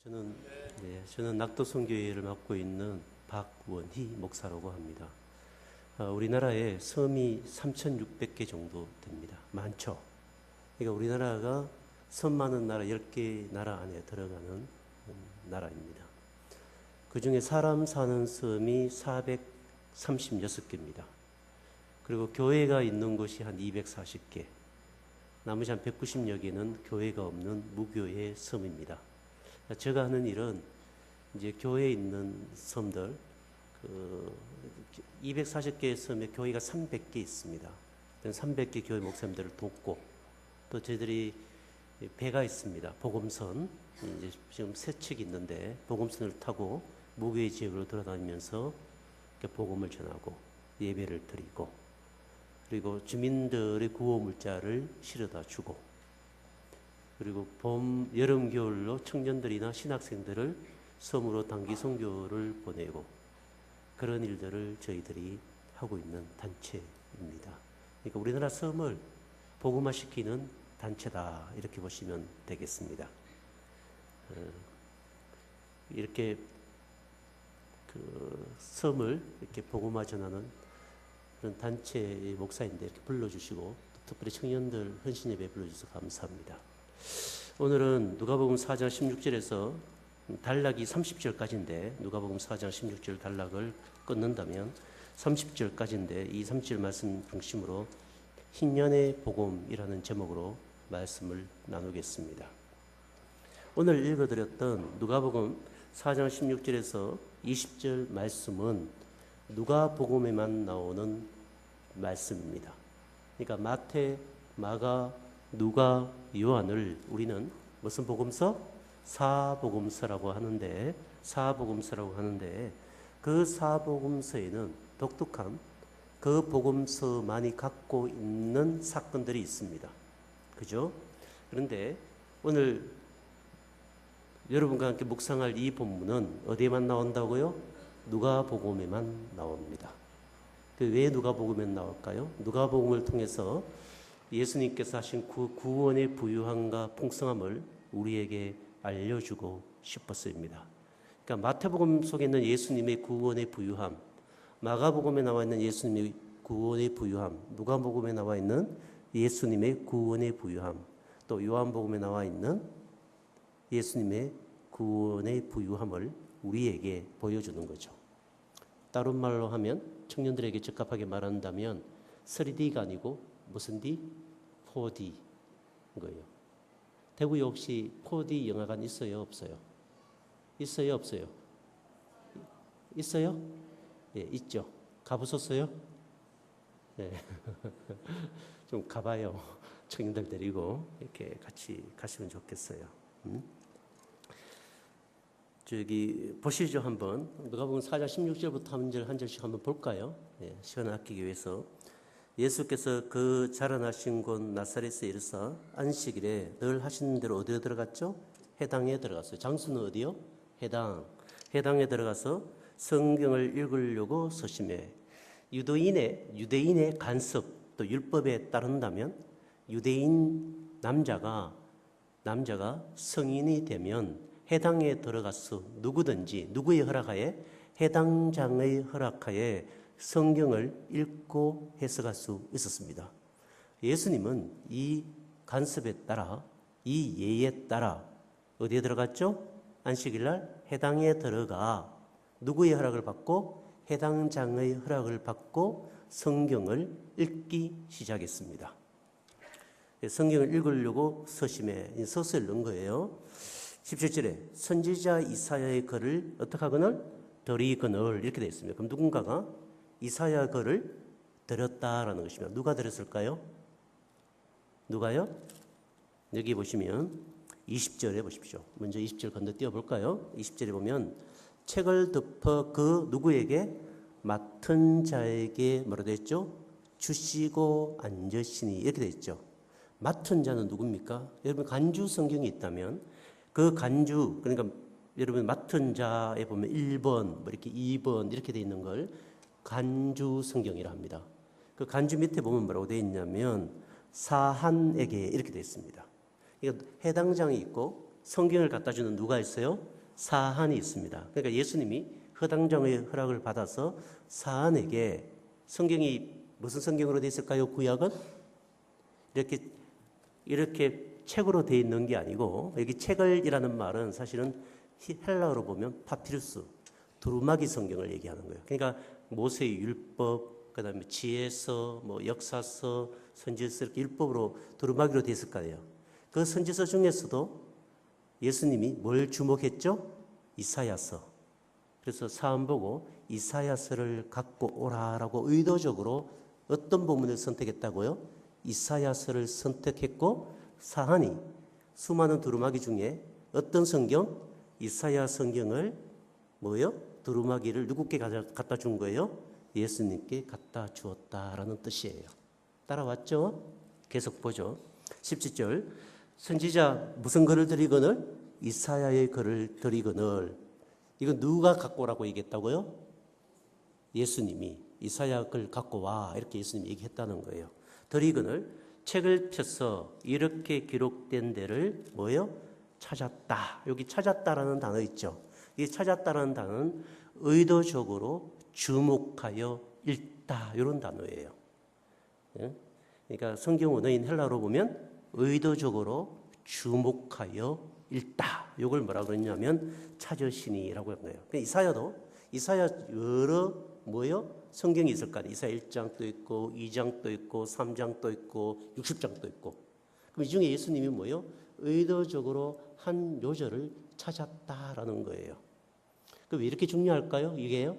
저는 저는 낙도선교회를 맡고 있는 박원희 목사라고 합니다. 우리나라에 섬이 3,600개 정도 됩니다. 많죠. 그러니까 우리나라가 섬 많은 나라 10개 나라 안에 들어가는 나라입니다. 그 중에 사람 사는 섬이 436개입니다. 그리고 교회가 있는 곳이 한 240개, 나머지 한 190여 개는 교회가 없는 무교회 섬입니다. 제가 하는 일은 이제 교회에 있는 섬들, 240개의 섬에 교회가 300개 있습니다. 300개 교회 목사님들을 돕고, 또 저희들이 배가 있습니다. 복음선, 이제 지금 세 척이 있는데 복음선을 타고 무교회 지역으로 돌아다니면서 복음을 전하고 예배를 드리고, 그리고 주민들의 구호 물자를 실어다 주고, 그리고 봄, 여름, 겨울로 청년들이나 신학생들을 섬으로 단기 선교를 보내고, 그런 일들을 저희들이 하고 있는 단체입니다. 그러니까 우리나라 섬을 복음화시키는 단체다, 이렇게 보시면 되겠습니다. 이렇게 그 섬을 이렇게 복음화 전하는 그런 단체의 목사인데 이렇게 불러주시고, 특별히 청년들 헌신 예배 불러주셔서 감사합니다. 오늘은 누가복음 4장 16절에서 단락이 30절까지인데, 누가복음 4장 16절 단락을 끊는다면 30절까지인데, 이 30절 말씀 중심으로 흰년의 복음이라는 제목으로 말씀을 나누겠습니다. 오늘 읽어드렸던 누가복음 4장 16절에서 20절 말씀은 누가복음에만 나오는 말씀입니다. 그러니까 마태, 마가, 누가, 요한을 우리는 무슨 복음서? 사복음서라고 하는데, 그 사복음서에는 독특한 그 복음서만이 갖고 있는 사건들이 있습니다. 그죠? 그런데 오늘 여러분과 함께 묵상할 이 본문은 어디에만 나온다고요? 누가복음에만 나옵니다. 왜 누가복음에만 나올까요? 누가복음을 통해서 예수님께서 하신 그 구원의 부유함과 풍성함을 우리에게 알려주고 싶었습니다. 그러니까 마태복음 속에 있는 예수님의 구원의 부유함, 마가복음에 나와 있는 예수님의 구원의 부유함, 누가복음에 나와 있는 예수님의 구원의 부유함, 또 요한복음에 나와 있는 예수님의 구원의 부유함을 우리에게 보여주는 거죠. 다른 말로 하면, 청년들에게 적합하게 말한다면 3D가 아니고 무슨 D? 4D인 거예요. 대구에 혹시 4D 영화관 있어요? 없어요? 있어요? 없어요? 있어요? 예, 있죠. 가보셨어요? 예. 좀 가봐요. 청년들 데리고 이렇게 같이 가시면 좋겠어요. 저기 보시죠. 한번 누가복음 4장 16절부터 한 절씩 한번 볼까요? 예, 시간을 아끼기 위해서. 예수께서 그 자라나신 곳 나사렛에 이르사 안식일에 늘 하시는 대로 어디에 들어갔죠? 회당에 들어갔어요. 장소는 어디요? 회당에 들어가서 성경을 읽으려고 서심해. 유대인의 간섭, 또 율법에 따른다면 유대인 남자가 성인이 되면 회당에 들어가서 누구든지 누구의 허락하에? 회당장의 허락하에 성경을 읽고 해석할 수 있었습니다. 예수님은 이 간섭에 따라, 이 예에 따라 어디에 들어갔죠? 안식일날 회당에 들어가 누구의 허락을 받고? 회당장의 허락을 받고 성경을 읽기 시작했습니다. 성경을 읽으려고 서심해 서서 읽는 거예요. 17절에 선지자 이사야의 글을 어떻게 하거늘? 들이거늘, 이렇게 되어 있습니다. 그럼 누군가가 이사야 글을 들었다라는 것입니다. 누가 들었을까요? 누가요? 여기 보시면 20절에 보십시오. 먼저 20절 건너뛰어 볼까요? 20절에 보면 책을 덮어 그 누구에게? 맡은 자에게 뭐라 되어 있죠? 주시고 앉으시니, 이렇게 되어 있죠. 맡은 자는 누굽니까? 여러분 간주 성경이 있다면 그 간주, 그러니까 여러분 맡은 자에 보면 1번, 뭐 이렇게 2번 이렇게 되어 있는 걸 간주 성경이라 합니다. 그 간주 밑에 보면 뭐라고 되어 있냐면 사한에게, 이렇게 되어 있습니다. 그러니까 해당장이 있고 성경을 갖다 주는 누가 있어요? 사한이 있습니다. 그러니까 예수님이 허당장의 허락을 받아서 사한에게 성경이 무슨 성경으로 되어 있을까요? 구약은 이렇게 책으로 되어 있는 게 아니고 여기 책을이라는 말은 사실은 헬라어로 보면 파피루스, 두루마기 성경을 얘기하는 거예요. 그러니까 모세의 율법, 그다음에 지혜서, 뭐 역사서, 선지서 이렇게 율법으로 두루마기로 되어 있을 거예요. 그 선지서 중에서도 예수님이 뭘 주목했죠? 이사야서. 그래서 사안 보고 이사야서를 갖고 오라라고 의도적으로 어떤 본문을 선택했다고요? 이사야서를 선택했고 사한이 수많은 두루마기 중에 어떤 성경? 이사야 성경을 뭐요? 두루마기를 누구께 갖다 준 거예요? 예수님께 갖다 주었다라는 뜻이에요. 따라왔죠? 계속 보죠. 17절 선지자 무슨 글을 드리거늘? 이사야의 글을 드리거늘. 이건 누가 갖고 오라고 얘기했다고요? 예수님이 이사야 글 갖고 와 이렇게 예수님이 얘기했다는 거예요. 드리거늘 책을 펴서 이렇게 기록된 데를 뭐요? 찾았다. 여기 찾았다라는 단어 있죠. 이 찾았다라는 단어는 의도적으로 주목하여 읽다 이런 단어예요. 그러니까 성경 원어인 헬라어로 보면 의도적으로 주목하여 읽다. 이걸 뭐라고 그러냐면 찾으시니라고 한 거예요. 이사야 여러 뭐요? 성경이 있을 거 아니에요. 이사야 1장도 있고 2장도 있고 3장도 있고 60장도 있고. 그럼 이 중에 예수님이 뭐요? 의도적으로 한 요절을 찾았다라는 거예요. 왜 이렇게 중요할까요? 이게요?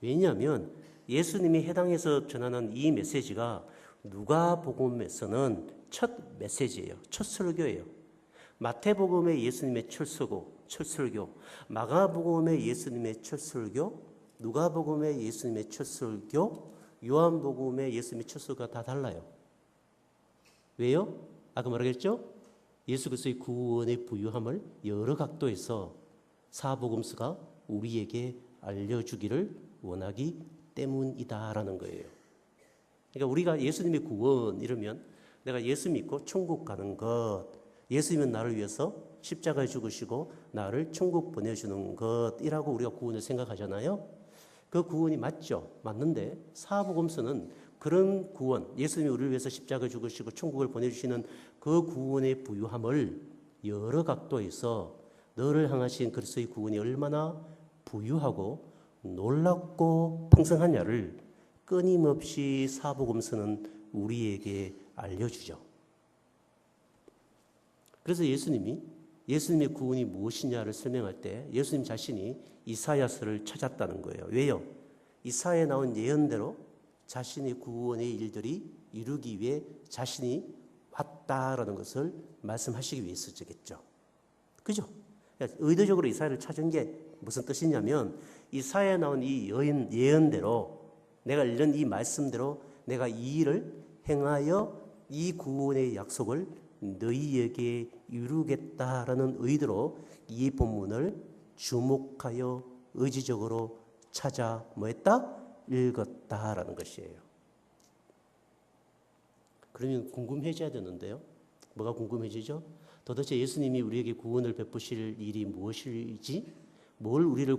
왜냐하면 예수님이 해당해서 전하는 이 메시지가 누가복음에서는 첫 메시지예요. 첫 설교예요. 마태복음의 예수님의 첫 설교, 마가복음의 예수님의 첫 설교, 누가복음의 예수님의 첫 설교, 요한복음의 예수님의 첫 설교가 다 달라요. 왜요? 아까 말하겠죠? 예수 그리스도의 구원의 부유함을 여러 각도에서 사복음서가 우리에게 알려주기를 원하기 때문이다라는 거예요. 그러니까 우리가 예수님의 구원 이러면 내가 예수 믿고 천국 가는 것, 예수님은 나를 위해서 십자가에 죽으시고 나를 천국 보내주는 것이라고 우리가 구원을 생각하잖아요. 그 구원이 맞죠. 맞는데 사복음서는 그런 구원, 예수님이 우리를 위해서 십자가에 죽으시고 천국을 보내주시는 그 구원의 부유함을 여러 각도에서 너를 향하신 그리스도의 구원이 얼마나 부유하고 놀랍고 풍성하냐를 끊임없이 사복음서는 우리에게 알려주죠. 그래서 예수님의 구원이 무엇이냐를 설명할 때 예수님 자신이 이사야서를 찾았다는 거예요. 왜요? 이사야에 나온 예언대로 자신의 구원의 일들이 이루기 위해 자신이 왔다라는 것을 말씀하시기 위해서겠죠. 그죠? 의도적으로 이사야를 찾은 게 무슨 뜻이냐면 이사야에 나온 이 예언대로 내가 읽는 이 말씀대로 내가 이 일을 행하여 이 구원의 약속을 너희에게 이루겠다라는 의도로 이 본문을 주목하여 의지적으로 찾아 뭐했다? 읽었다라는 것이에요. 그러면 궁금해져야 되는데요. 뭐가 궁금해지죠? 도대체 예수님이 우리에게 구원을 베푸실 일이 무엇일지? 뭘 우리를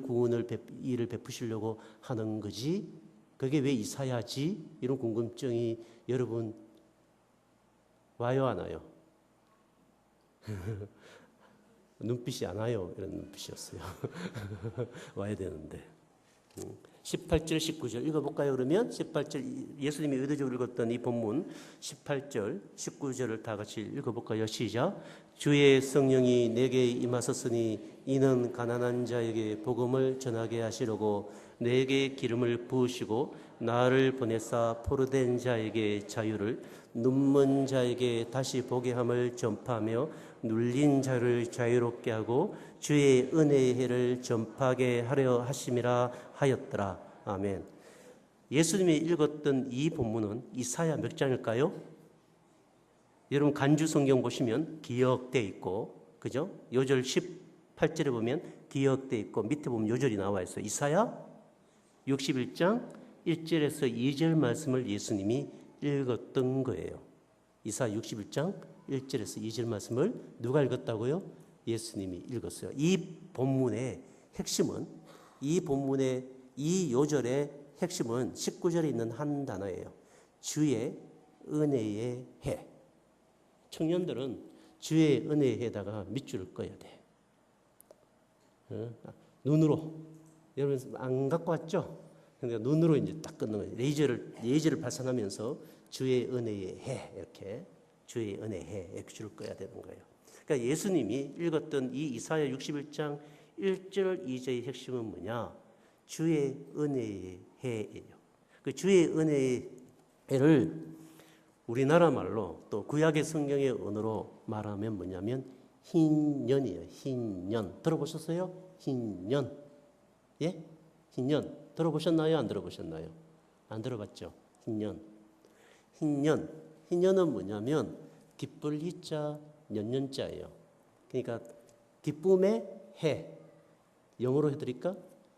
일을 베푸시려고 하는 거지? 그게 왜 이사야지? 이런 궁금증이 여러분 와요 안 와요? 눈빛이 안 와요. 이런 눈빛이었어요. 와야 되는데. 18절, 19절 읽어볼까요? 그러면 18절 예수님이 의도적으로 읽었던 이 본문 18절, 19절을 다 같이 읽어볼까요? 시작. 주의 성령이 내게 임하셨으니 이는 가난한 자에게 복음을 전하게 하시려고 내게 기름을 부으시고 나를 보내사 포로된 자에게 자유를 눈먼 자에게 다시 보게 함을 전파하며 눌린 자를 자유롭게 하고 주의 은혜의 해를 전파하게 하려 하심이라 하였더라. 아멘. 예수님이 읽었던 이 본문은 이사야 몇 장일까요? 여러분 간주 성경 보시면 기억돼 있고, 그죠? 요절 18절에 보면 기억돼 있고 밑에 보면 요절이 나와 있어요. 이사야 61장 1절에서 2절 말씀을 예수님이 읽었던 거예요. 이사야 61장 1절에서 2절 말씀을 누가 읽었다고요? 예수님이 읽었어요. 이 본문의 핵심은, 이 본문의 이 요절의 핵심은 19절에 있는 한 단어예요. 주의 은혜의 해. 청년들은 주의 은혜의 해에다가 밑줄을 그어야 돼. 눈으로. 여러분 안 갖고 왔죠? 그러니까 눈으로 이제 딱 끊는 거예요. 레이저를 발산하면서 주의 은혜의 해, 이렇게 주의 은혜의 해 이렇게 줄을 꺼야 되는 거예요. 그러니까 예수님이 읽었던 이 이사야 61장 1절 2절의 핵심은 뭐냐? 주의 은혜의 해예요. 그 주의 은혜의 해를 우리나라 말로 또 구약의 성경의 언어로 말하면 뭐냐면 흰년이에요. 흰년. 들어보셨어요? 흰년. 예? 흰년. 들어보셨나요? 안 들어보셨나요? 안 들어봤죠? 흰년. 흰년. 흰년은 뭐냐면 기쁠 희자 년년자예요. 그러니까 기쁨의 해. 영어로 해드릴까?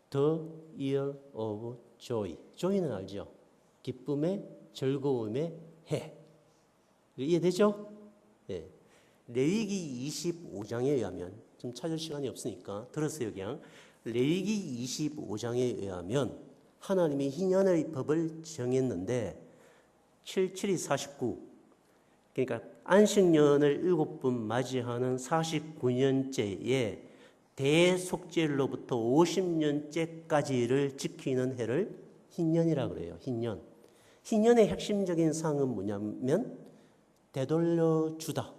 The year of joy. joy는 알죠? 기쁨의, 즐거움의 해. 이해되죠? 예. 레위기 25장에 의하면, 좀 찾을 시간이 없으니까 들었어요, 그냥. 레위기 25장에 의하면 하나님이 희년의 법을 정했는데 77이 49. 그러니까 안식년을 7번 맞이하는 49년째에 대속죄로부터 50년째까지를 지키는 해를 흰년이라고 그래요. 흰년. 흰년의 핵심적인 사항은 뭐냐면 되돌려 주다,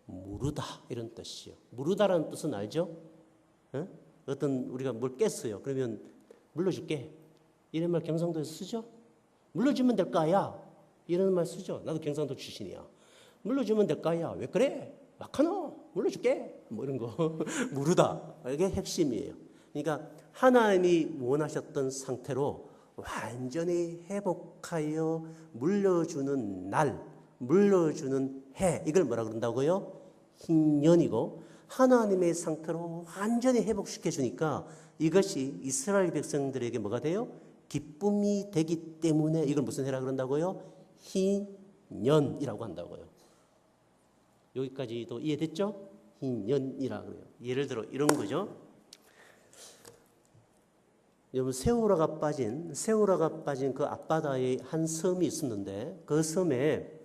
무르다 이런 뜻이요. 무르다라는 뜻은 알죠? 어떤 우리가 뭘 깼어요. 그러면 물러줄게. 이런 말 경상도에서 쓰죠? 물러주면 될 거야. 이런 말 쓰죠. 나도 경상도 출신이야. 물러주면 될 거야. 왜 그래? 막하노? 물러줄게. 뭐 이런 거. 무르다. 이게 핵심이에요. 그러니까 하나님이 원하셨던 상태로 완전히 회복하여 물려주는 날, 물려주는 해. 이걸 뭐라 그런다고요? 흰년이고 하나님의 상태로 완전히 회복시켜 주니까 이것이 이스라엘 백성들에게 뭐가 돼요? 기쁨이 되기 때문에 이걸 무슨 해라 그런다고요? 흰년이라고 한다고요. 여기까지도 이해됐죠? 흰년이라고 그래요. 예를 들어 이런 거죠. 여러분 세우라가 빠진 그 앞바다에 한 섬이 있었는데 그 섬에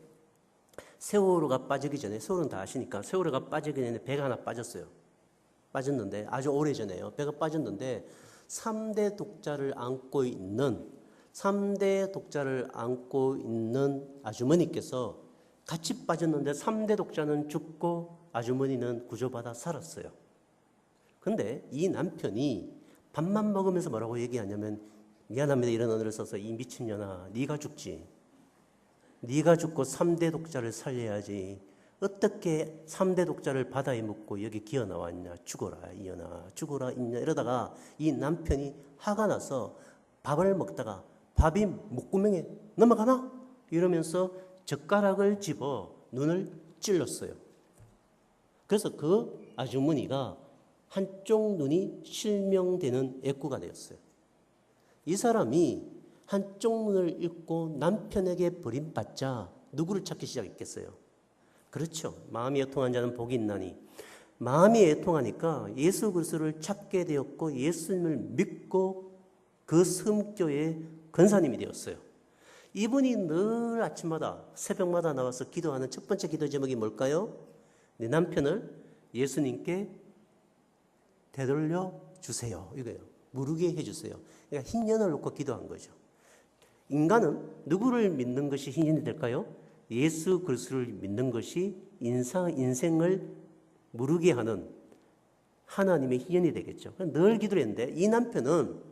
세월호가 빠지기 전에, 세월호는 다 아시니까 세월호가 빠지기 전에 배가 하나 빠졌어요. 빠졌는데 아주 오래전에요. 배가 빠졌는데 3대 독자를 안고 있는 아주머니께서 같이 빠졌는데 3대 독자는 죽고 아주머니는 구조받아 살았어요. 근데 이 남편이 밥만 먹으면서 뭐라고 얘기하냐면 미안합니다 이런 언어를 써서 이 미친년아 네가 죽지. 네가 죽고 3대 독자를 살려야지. 어떻게 3대 독자를 바다에 묻고 여기 기어 나왔냐. 죽어라 이년아 죽어라 이년아. 이러다가 이 남편이 화가 나서 밥을 먹다가 밥이 목구멍에 넘어가나? 이러면서 젓가락을 집어 눈을 찔렀어요. 그래서 그 아주머니가 한쪽 눈이 실명되는 애꾸가 되었어요. 이 사람이 한쪽 눈을 잃고 남편에게 버림받자 누구를 찾기 시작했겠어요? 그렇죠. 마음이 애통한 자는 복이 있나니. 마음이 애통하니까 예수 그리스도를 찾게 되었고 예수님을 믿고 그 섬교의 권사님이 되었어요. 이분이 늘 아침마다 새벽마다 나와서 기도하는 첫 번째 기도 제목이 뭘까요? 내 남편을 예수님께 되돌려 주세요. 이거예요. 무르게 해주세요. 그러니까 흰년을 놓고 기도한 거죠. 인간은 누구를 믿는 것이 흰년이 될까요? 예수 그리스도를 믿는 것이 인생을 무르게 하는 하나님의 흰년이 되겠죠. 늘 기도를 했는데 이 남편은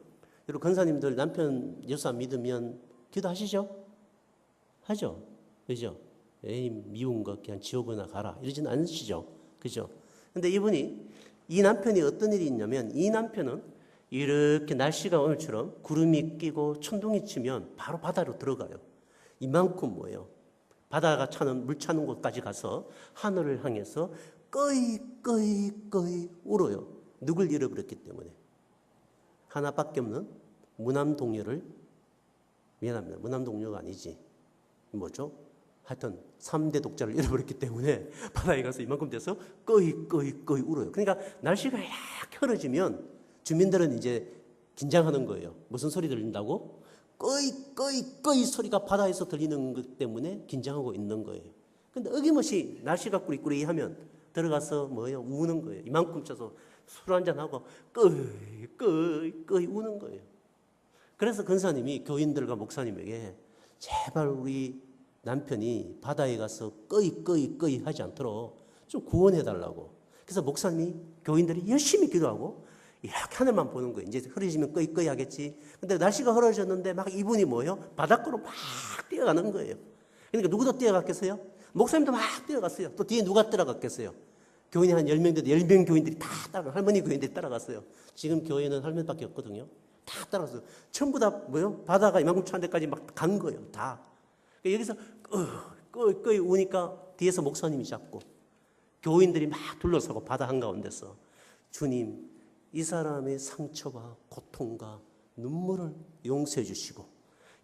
여러분 권사님들 남편 예수 안 믿으면 기도하시죠? 하죠? 그죠? 에이 미운 것 그냥 지옥이나 가라 이러진 않으시죠? 그죠? 근데 이 남편이 어떤 일이 있냐면 이 남편은 이렇게 날씨가 오늘처럼 구름이 끼고 천둥이 치면 바로 바다로 들어가요. 이만큼 뭐예요? 바다가 물 차는 곳까지 가서 하늘을 향해서 꺼이 울어요. 누굴 잃어버렸기 때문에. 하나밖에 없는 무남동녀를, 미안합니다. 무남동녀가 아니지. 뭐죠? 하여튼 3대 독자를 잃어버렸기 때문에 바다에 가서 이만큼 돼서 꺼이 울어요. 그러니까 날씨가 약 흐려지면 주민들은 이제 긴장하는 거예요. 무슨 소리 들린다고? 꺼이 소리가 바다에서 들리는 것 때문에 긴장하고 있는 거예요. 근데 어김없이 날씨가 꾸리꾸리하면 들어가서 우는 거예요. 이만큼 쳐서 술 한잔하고 꺼이 우는 거예요. 그래서 근사님이 교인들과 목사님에게 제발 우리 남편이 바다에 가서 꺼이 하지 않도록 좀 구원해달라고. 그래서 목사님이 교인들이 열심히 기도하고 이렇게 하늘만 보는 거예요. 이제 흐려지면 꺼이 하겠지. 근데 날씨가 흐려졌는데 막 이분이 바닷가로 막 뛰어가는 거예요. 그러니까 누구도 뛰어갔겠어요? 목사님도 막 뛰어갔어요. 또 뒤에 누가 따라갔겠어요? 교인이 한 10명 되는데 10명 교인들이 다 할머니 교인들이 따라갔어요. 지금 교회는 할머니밖에 없거든요. 다 따라갔어요. 전부 다 바다가 이만큼 찬 데까지 막 간 거예요. 다. 여기서 꺼이 우니까 뒤에서 목사님이 잡고 교인들이 막 둘러서고 바다 한가운데서 주님, 이 사람의 상처와 고통과 눈물을 용서해 주시고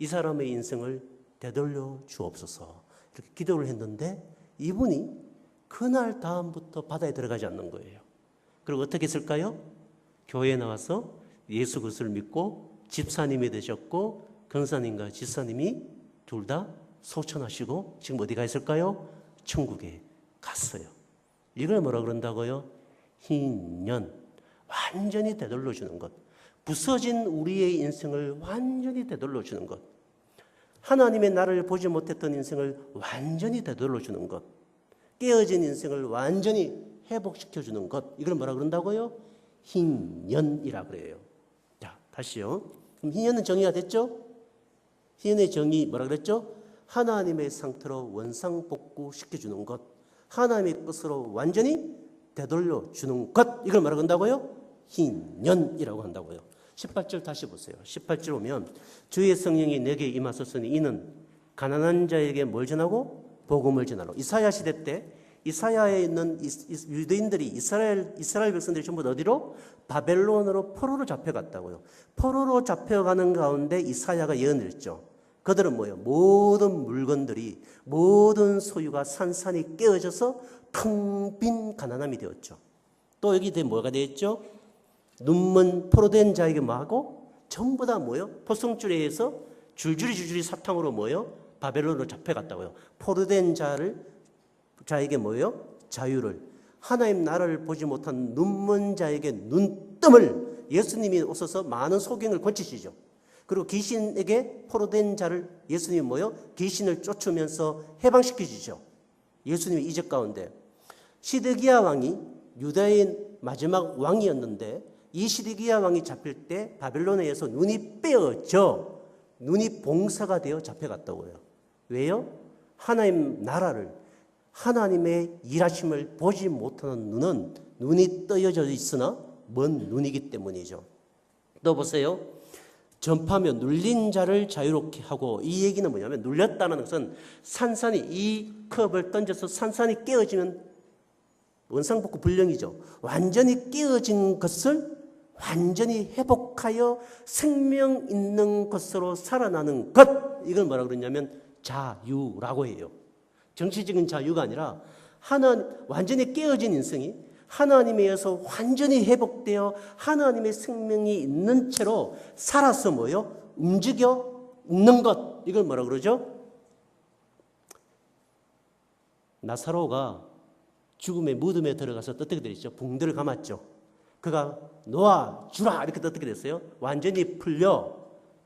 이 사람의 인생을 되돌려 주옵소서 이렇게 기도를 했는데 이분이 그날 다음부터 바다에 들어가지 않는 거예요. 그리고 어떻게 했을까요? 교회에 나와서 예수 그리스도를 믿고 집사님이 되셨고 권사님과 집사님이 둘 다 소천하시고 지금 어디 가 있을까요? 천국에 갔어요. 이걸 뭐라 그런다고요? 희년, 완전히 되돌려 주는 것. 부서진 우리의 인생을 완전히 되돌려 주는 것. 하나님의 나를 보지 못했던 인생을 완전히 되돌려 주는 것. 깨어진 인생을 완전히 회복시켜 주는 것. 이걸 뭐라 그런다고요? 희년이라 그래요. 자, 다시요. 그럼 희년은 정의가 됐죠? 희년의 정의 뭐라 그랬죠? 하나님의 상태로 원상복구 시켜주는 것, 하나님의 뜻으로 완전히 되돌려 주는 것, 이걸 뭐라 그런다고요? 희년이라고 한다고요. 18절 다시 보세요. 18절 오면 주의 성령이 내게 임하셨으니 이는 가난한 자에게 뭘 전하고? 복음을 전하러. 이사야 시대 때 이사야에 있는 유대인들이 이스라엘 백성들이 전부 어디로? 바벨론으로 포로로 잡혀갔다고요. 포로로 잡혀가는 가운데 이사야가 예언을 했죠. 그들은 모든 물건들이, 모든 소유가 산산이 깨어져서 텅 빈 가난함이 되었죠. 또 여기 뭐가 되었죠? 눈먼 포로된 자에게 뭐하고? 전부 다 포성줄에 의해서 줄줄이 사탕으로 바벨론으로 잡혀갔다고요. 포로된 자에게 자유를. 하나님 나라를 보지 못한 눈먼 자에게 눈뜸을 예수님이 오셔서 많은 소경을 고치시죠. 그리고 귀신에게 포로된 자를 예수님이 귀신을 쫓으면서 해방시키시죠. 예수님의 이적 가운데 시드기야 왕이 유다의 마지막 왕이었는데 이 시드기야 왕이 잡힐 때 바벨론에 의해서 눈이 빼어져 눈이 봉사가 되어 잡혀갔다고요. 왜요? 하나님 나라를, 하나님의 일하심을 보지 못하는 눈은 눈이 떠여져 있으나 먼 눈이기 때문이죠. 또 보세요. 전파하며 눌린 자를 자유롭게 하고, 이 얘기는 뭐냐면 눌렸다는 것은 산산이, 이 컵을 던져서 산산이 깨어지면 원상복구 불령이죠. 완전히 깨어진 것을 완전히 회복하여 생명 있는 것으로 살아나는 것, 이걸 뭐라 그러냐면 자유라고 해요. 정치적인 자유가 아니라 완전히 깨어진 인생이 하나님에 의해서 완전히 회복되어 하나님의 생명이 있는 채로 살아서 움직여 있는 것, 이걸 뭐라 그러죠? 나사로가 죽음의 무덤에 들어가서 어떻게 되었죠? 붕대를 감았죠. 그가 놓아 주라 이렇게 어떻게 됐어요? 완전히 풀려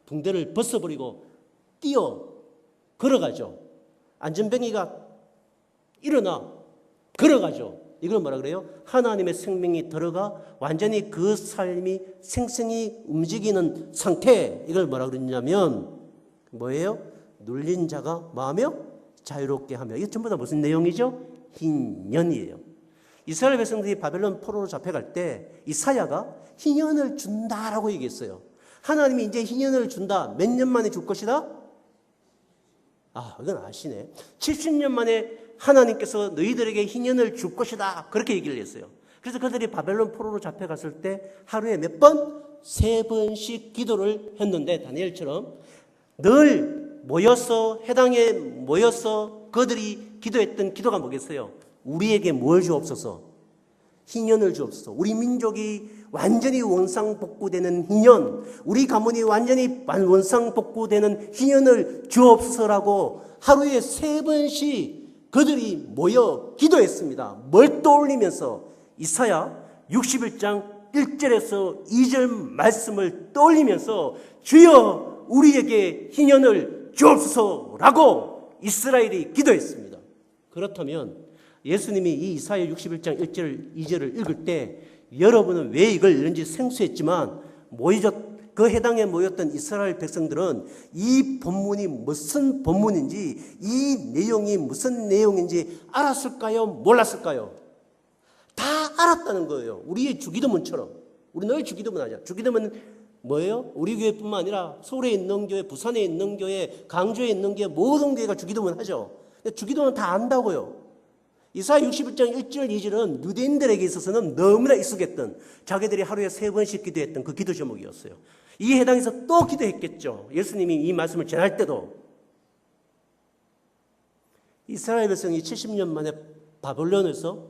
붕대를 벗어버리고 뛰어 걸어가죠. 안전뱅이가 일어나 걸어가죠. 이걸 뭐라 그래요? 하나님의 생명이 들어가 완전히 그 삶이 생생히 움직이는 상태, 이걸 뭐라 그러냐면 뭐예요? 눌린 자가 마음에 자유롭게 하며. 이게 전부 다 무슨 내용이죠? 희년이에요. 이스라엘 백성들이 바벨론 포로로 잡혀갈 때 이사야가 희년을 준다라고 얘기했어요. 하나님이 이제 희년을 준다. 몇 년 만에 줄 것이다? 이건 아시네. 70년 만에 하나님께서 너희들에게 희년을 줄 것이다. 그렇게 얘기를 했어요. 그래서 그들이 바벨론 포로로 잡혀갔을 때 하루에 몇 번? 3번씩 기도를 했는데 다니엘처럼 늘 해당에 모여서 그들이 기도했던 기도가 뭐겠어요? 우리에게 뭘 주옵소서? 희년을 주옵소서. 우리 민족이 완전히 원상복구되는 희년, 우리 가문이 완전히 원상복구되는 희년을 주옵소서라고 하루에 3번씩 그들이 모여 기도했습니다. 뭘 떠올리면서? 이사야 61장 1절에서 2절 말씀을 떠올리면서 주여 우리에게 희년을 주옵소서라고 이스라엘이 기도했습니다. 그렇다면 예수님이 이 이사야 61장 1절 2절을 읽을 때 여러분은 왜 이걸 읽는지 생소했지만 그 해당에 모였던 이스라엘 백성들은 이 본문이 무슨 본문인지, 이 내용이 무슨 내용인지 알았을까요? 몰랐을까요? 다 알았다는 거예요. 우리의 주기도문처럼. 우리 너희 주기도문 아니야. 주기도문은 뭐예요? 우리 교회뿐만 아니라 서울에 있는 교회, 부산에 있는 교회, 강주에 있는 교회, 모든 교회가 주기도문 하죠. 근데 주기도문 다 안다고요. 이사야 61장 1절 2절은 유대인들에게 있어서는 너무나 익숙했던, 자기들이 하루에 3번씩 기도했던 그 기도 제목이었어요. 이 해당에서 또 기도했겠죠. 예수님이 이 말씀을 전할 때도. 이스라엘 백성이 70년 만에 바벨론에서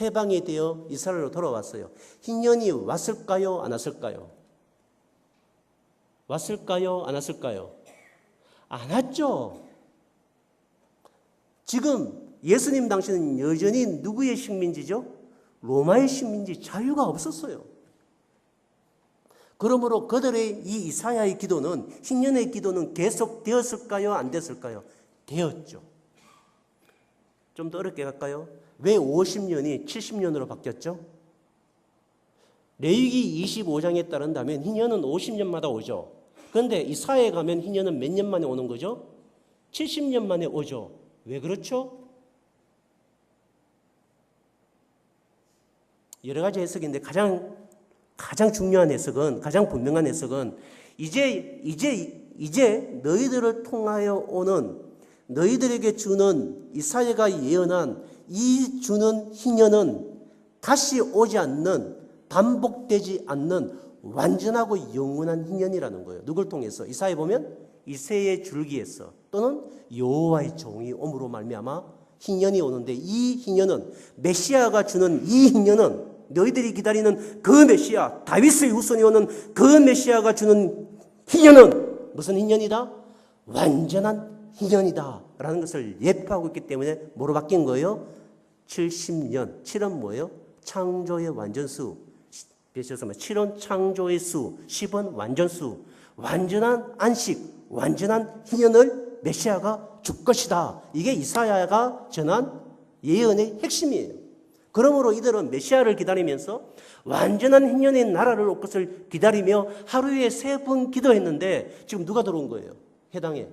해방이 되어 이스라엘로 돌아왔어요. 희년이 왔을까요? 안 왔을까요? 왔을까요? 안 왔을까요? 안 왔죠. 지금 예수님 당시는 여전히 누구의 식민지죠? 로마의 식민지, 자유가 없었어요. 그러므로 그들의 이 이사야의 기도는, 희년의 기도는 계속되었을까요? 안 됐을까요? 되었죠. 좀 더 어렵게 갈까요? 왜 50년이 70년으로 바뀌었죠? 레위기 25장에 따른다면 희년은 50년마다 오죠. 그런데 이사야에 가면 희년은 몇 년 만에 오는 거죠? 70년 만에 오죠. 왜 그렇죠? 여러 가지 해석인데 가장 중요한 해석은, 가장 분명한 해석은 이제 너희들을 통하여 오는, 너희들에게 주는 이사야가 예언한 이 주는 희년은 다시 오지 않는, 반복되지 않는 완전하고 영원한 희년이라는 거예요. 누굴 통해서? 이사야에 보면 이새의 줄기에서 또는 여호와의 종이 옴으로 말미암아 희년이 오는데, 이 희년은, 메시아가 주는 이 희년은, 너희들이 기다리는 그 메시아, 다윗의 후손이 오는 그 메시아가 주는 희년은 무슨 희년이다? 완전한 희년이다 라는 것을 예표하고 있기 때문에 뭐로 바뀐 거예요? 70년, 7은 뭐예요? 창조의 완전수, 7은 창조의 수, 10은 완전수, 완전한 안식, 완전한 희년을 메시아가 줄 것이다. 이게 이사야가 전한 예언의 핵심이에요. 그러므로 이들은 메시아를 기다리면서 완전한 희년의 나라를 올 것을 기다리며 하루에 3번 기도했는데, 지금 누가 들어온 거예요? 해당에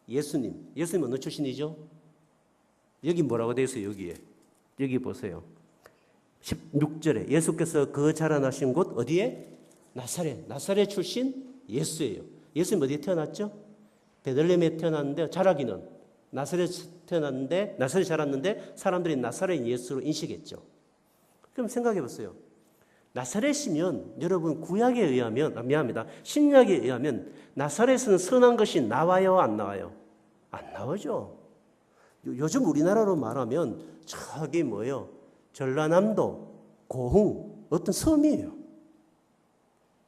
예수님. 예수님 어느 출신이죠? 여기 뭐라고 되어 있어요? 여기 보세요. 16절에 예수께서 그 자라나신 곳 어디에? 나사렛 출신 예수예요. 예수님 어디에 태어났죠? 베들레헴에 태어났는데 자라기는 나사렛 자랐는데 사람들이 나사렛 예수로 인식했죠. 그럼 생각해 보세요. 나사렛이면 여러분 구약에 의하면, 신약에 의하면 나사렛은 선한 것이 나와요, 안 나와요? 안 나오죠. 요즘 우리나라로 말하면 저기 뭐예요? 전라남도 고흥 어떤 섬이에요.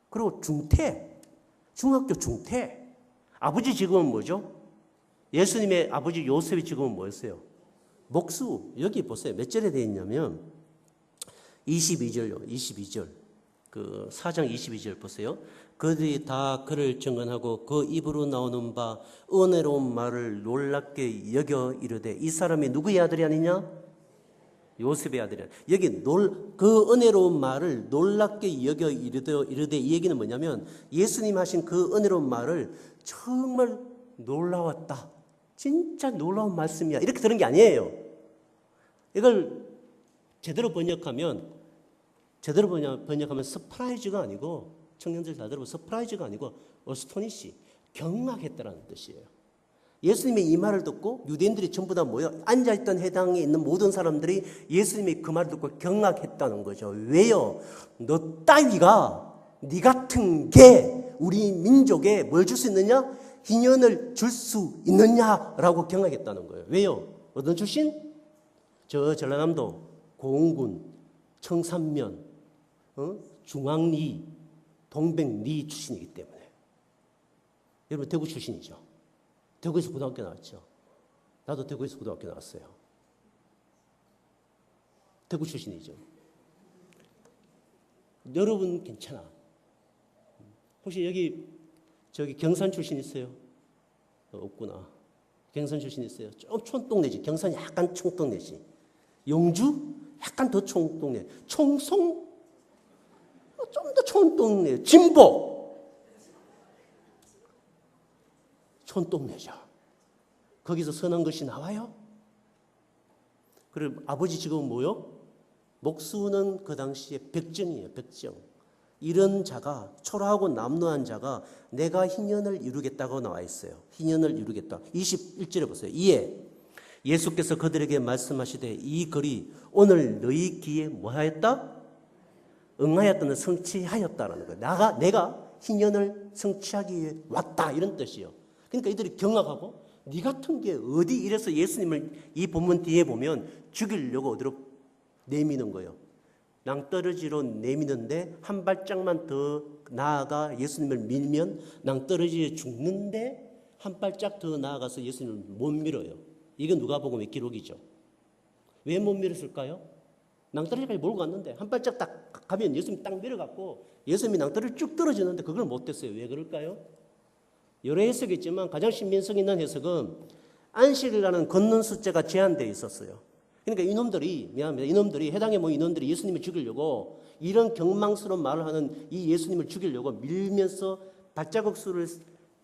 그리고 중학교 중퇴. 아버지 직업은 뭐죠? 예수님의 아버지 요셉의 직업은 뭐였어요? 목수. 여기 보세요. 몇 절에 되어 있냐면 22절요. 22절. 그 4장 22절 보세요. 그들이 다 그를 증언하고 그 입으로 나오는 바 은혜로운 말을 놀랍게 여겨 이르되, 이 사람이 누구의 아들이 아니냐? 요셉의 아들이야. 여기 그 은혜로운 말을 놀랍게 여겨 이르되, 이 얘기는 뭐냐면 예수님 하신 그 은혜로운 말을 정말 놀라웠다. 진짜 놀라운 말씀이야. 이렇게 들은 게 아니에요. 이걸 제대로 번역하면 서프라이즈가 아니고, 청년들 다 들어보면 서프라이즈가 아니고 어스토니시, 경악했다라는 뜻이에요. 예수님의 이 말을 듣고 유대인들이 전부 다 모여 앉아있던 해당에 있는 모든 사람들이 예수님의 그 말을 듣고 경악했다는 거죠. 왜요? 너 따위가, 네 같은 게 우리 민족에 뭘 줄 수 있느냐? 희년을 줄 수 있느냐라고 경악했다는 거예요. 왜요? 어떤 출신? 저 전라남도 고흥군 청산면 중앙리 동백리 출신이기 때문에. 여러분 대구 출신이죠. 대구에서 고등학교 나왔죠. 나도 대구에서 고등학교 나왔어요. 대구 출신이죠. 여러분 괜찮아. 혹시 여기 저기 경산 출신 있어요? 없구나. 경산 출신 있어요? 좀 촌동네지. 경산이 약간 촌동네지. 영주? 약간 더 촌동네. 청송? 좀 더 촌동네. 진보? 촌동네죠. 거기서 선한 것이 나와요? 그리고 아버지 직업은 뭐요? 목수는 그 당시에 백정이에요. 백정. 이런 자가, 초라하고 남루한 자가 내가 희년을 이루겠다고 나와 있어요. 희년을 이루겠다. 21절에 보세요. 이에 예수께서 그들에게 말씀하시되 이 글이 오늘 너희 귀에 뭐하였다? 응하였다는 성취하였다라는 거예요. 내가 희년을 성취하기 위해 왔다 이런 뜻이에요. 그러니까 이들이 경악하고 네 같은 게 어디 이래서 예수님을 이 본문 뒤에 보면 죽이려고 어디로 내미는 거예요. 낭떠러지로 내미는데 한 발짝만 더 나아가 예수님을 밀면 낭떠러지에 죽는데 한 발짝 더 나아가서 예수님을 못 밀어요. 이건 누가복음의 기록이죠. 왜 못 밀었을까요? 낭떠러지까지 몰고 갔는데 한 발짝 딱 가면 예수님 딱 밀어갖고 예수님이 낭떠러지 쭉 떨어지는데 그걸 못했어요. 왜 그럴까요? 여러 해석이 있지만 가장 신빙성 있는 해석은 안식일날은 걷는 숫자가 제한되어 있었어요. 그러니까 이놈들이 해당에 모인 인원들이 예수님을 죽이려고 이런 경망스러운 말을 하는 이 예수님을 죽이려고 밀면서 발자국 수를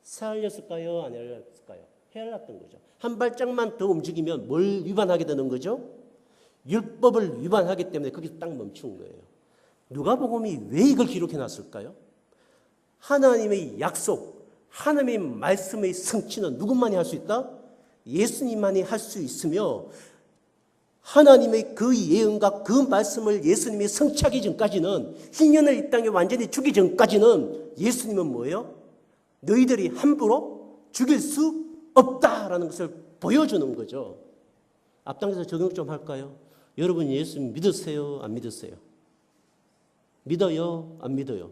세알렸을까요? 안 세알렸을까요? 헤아렸던 거죠. 한 발짝만 더 움직이면 뭘 위반하게 되는 거죠? 율법을 위반하기 때문에 거기서 딱 멈춘 거예요. 누가복음이 왜 이걸 기록해 놨을까요? 하나님의 약속, 하나님의 말씀의 성취는 누구만이 할 수 있다? 예수님만이 할 수 있으며 하나님의 그 예언과 그 말씀을 예수님이 성취하기 전까지는 희년을 이 땅에 완전히 주기 전까지는 예수님은 뭐예요? 너희들이 함부로 죽일 수 없다라는 것을 보여주는 거죠. 앞당겨서 적용 좀 할까요? 여러분 예수님 믿으세요? 안 믿으세요? 믿어요? 안 믿어요?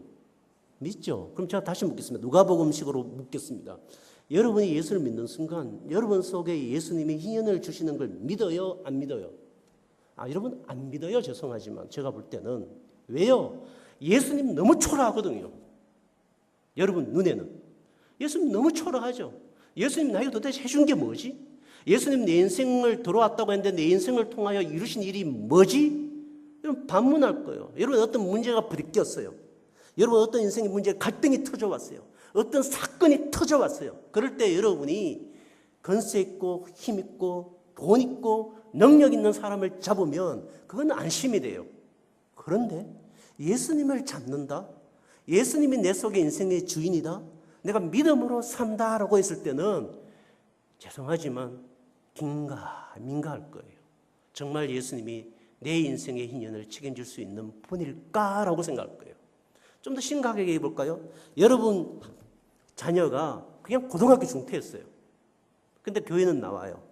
믿죠? 그럼 제가 다시 묻겠습니다. 누가복음식으로 묻겠습니다. 여러분이 예수를 믿는 순간 여러분 속에 예수님이 희년을 주시는 걸 믿어요? 안 믿어요? 여러분 안 믿어요. 죄송하지만 제가 볼 때는. 왜요? 예수님 너무 초라하거든요. 여러분 눈에는. 예수님 너무 초라하죠. 예수님 나에게 도대체 해준 게 뭐지? 예수님 내 인생을 들어왔다고 했는데 내 인생을 통하여 이루신 일이 뭐지? 여러분 반문할 거예요. 여러분 어떤 문제가 부딪혔어요. 여러분 어떤 인생의 문제 갈등이 터져왔어요. 어떤 사건이 터져왔어요. 그럴 때 여러분이 건세 있고 힘 있고 돈 있고 능력 있는 사람을 잡으면 그건 안심이 돼요. 그런데 예수님을 잡는다? 예수님이 내 속의 인생의 주인이다? 내가 믿음으로 산다라고 했을 때는 죄송하지만 긴가민가할 거예요. 정말 예수님이 내 인생의 희년을 책임질 수 있는 분일까라고 생각할 거예요. 좀 더 심각하게 해볼까요? 여러분 자녀가 그냥 고등학교 중퇴했어요. 근데 교회는 나와요.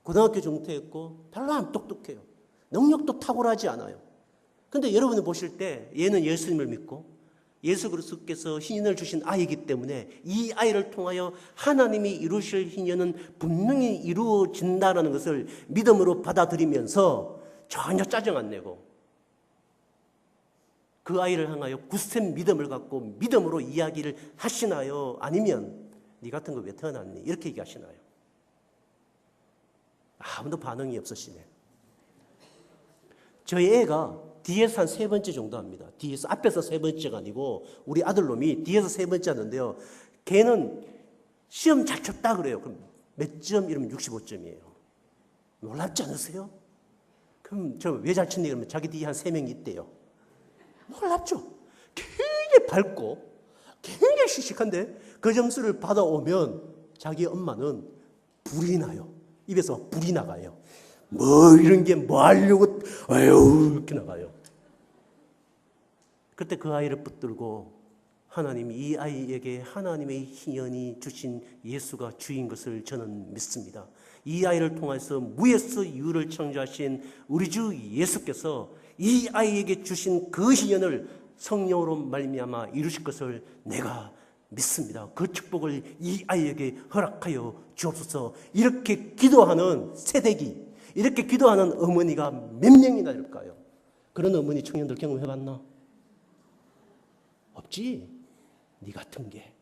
고등학교 중퇴했고 별로 안 똑똑해요. 능력도 탁월하지 않아요. 근데 여러분이 보실 때 얘는 예수님을 믿고 예수 그리스도께서 희년을 주신 아이이기 때문에 이 아이를 통하여 하나님이 이루실 희년은 분명히 이루어진다는 것을 믿음으로 받아들이면서 전혀 짜증 안 내고 그 아이를 향하여 굳센 믿음을 갖고 믿음으로 이야기를 하시나요? 아니면 네 같은 거 왜 태어났니? 이렇게 얘기하시나요? 아무도 반응이 없으시네. 저희 애가 뒤에서 한 3번째 정도 합니다. 뒤에서, 앞에서 3번째가 아니고 우리 아들놈이 뒤에서 3번째 하는데요. 걔는 시험 잘 쳤다 그래요. 그럼 몇 점? 이러면 65점이에요. 놀랍지 않으세요? 그럼 저 왜 잘 쳤니? 그러면 자기 뒤에 한 3명이 있대요. 놀랍죠? 굉장히 밝고 굉장히 씩씩한데 그 점수를 받아오면 자기 엄마는 불이 나요. 입에서 불이 나가요. 뭐 이런 게 뭐 하려고 아유 이렇게 나가요. 그때 그 아이를 붙들고 하나님이 이 아이에게 하나님의 희연이 주신 예수가 주인 것을 저는 믿습니다. 이 아이를 통해서 무에서 유를 창조하신 우리 주 예수께서 이 아이에게 주신 그 희연을 성령으로 말미암아 이루실 것을 내가 믿습니다. 그 축복을 이 아이에게 허락하여 주옵소서. 이렇게 기도하는 세대기, 이렇게 기도하는 어머니가 몇 명이나 될까요? 그런 어머니 청년들 경험해봤나? 없지. 네 같은 게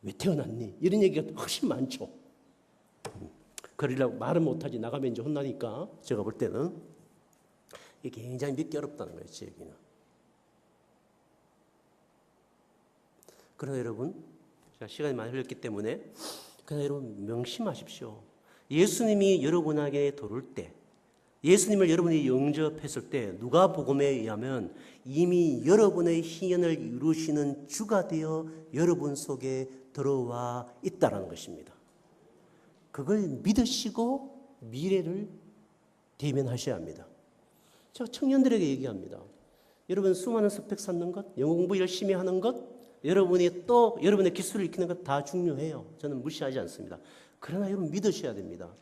왜 태어났니? 이런 얘기가 훨씬 많죠. 그러려고 말은 못하지. 나가면 이제 혼나니까. 제가 볼 때는 이게 굉장히 믿기 어렵다는 거예요. 제 얘기는. 그러나 여러분, 제가 시간이 많이 흘렸기 때문에 그러나 여러분 명심하십시오. 예수님이 여러분에게 돌을 때, 예수님을 여러분이 영접했을 때 누가복음에 의하면 이미 여러분의 희연을 이루시는 주가 되어 여러분 속에 들어와 있다는 것입니다. 그걸 믿으시고 미래를 대면하셔야 합니다. 제가 청년들에게 얘기합니다. 여러분 수많은 스펙 쌓는 것, 영어 공부 열심히 하는 것, 여러분이 또 여러분의 기술을 익히는 것 다 중요해요. 저는 무시하지 않습니다. 그러나 여러분 믿으셔야 됩니다.